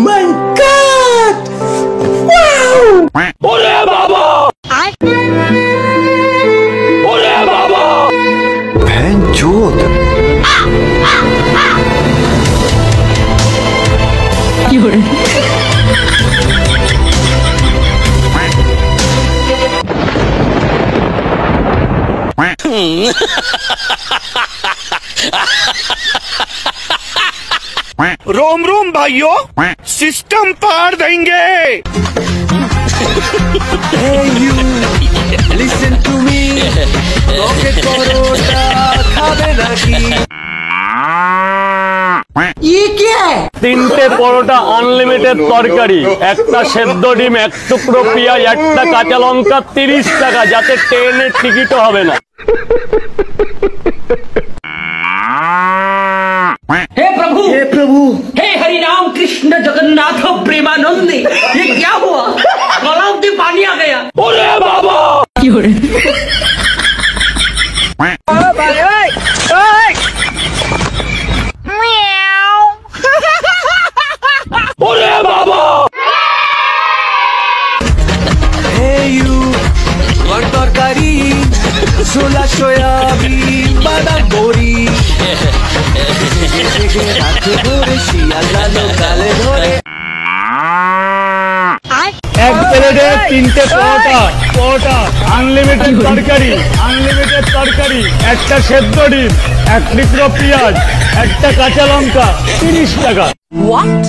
মাই god! Wow! ওরে বাবা! ওরে বাবা! ভ্যানচোদ! কি হলো? रोम रोम भाइयों, सिस्टम पार देंगे। Hey you, listen to me. Rocket paratha खावे नाकी। ये क्या है? 3টে পরোটা আনলিমিটেড তরকারি, একটা সেদ্ধ ডিম, এক টুকরো পেঁয়াজ, একটা কাঁচা লঙ্কা, 30 টাকা, যাতে ট্রেনের টিকিটও হবে না। हे प्रभु, हे प्रभु, हे हरि राम कृष्ण जगन्नाथ प्रेमानंद, ये क्या हुआ? गलाव में पानी आ गया। ওরে বাবা! কি হলো? ওরে বাবা! hey you, one তরকারি, ছোলা সয়াবিন, বাদাম বড়ি, রাতে ভোরে শিয়াল গালে ধরে। এক প্লেটে 3টে পরোটা আনলিমিটেড তরকারি, একটা সেদ্ধ ডিম, এক টুকরো পেঁয়াজ, একটা কাঁচা লঙ্কা, 30 টাকা। What?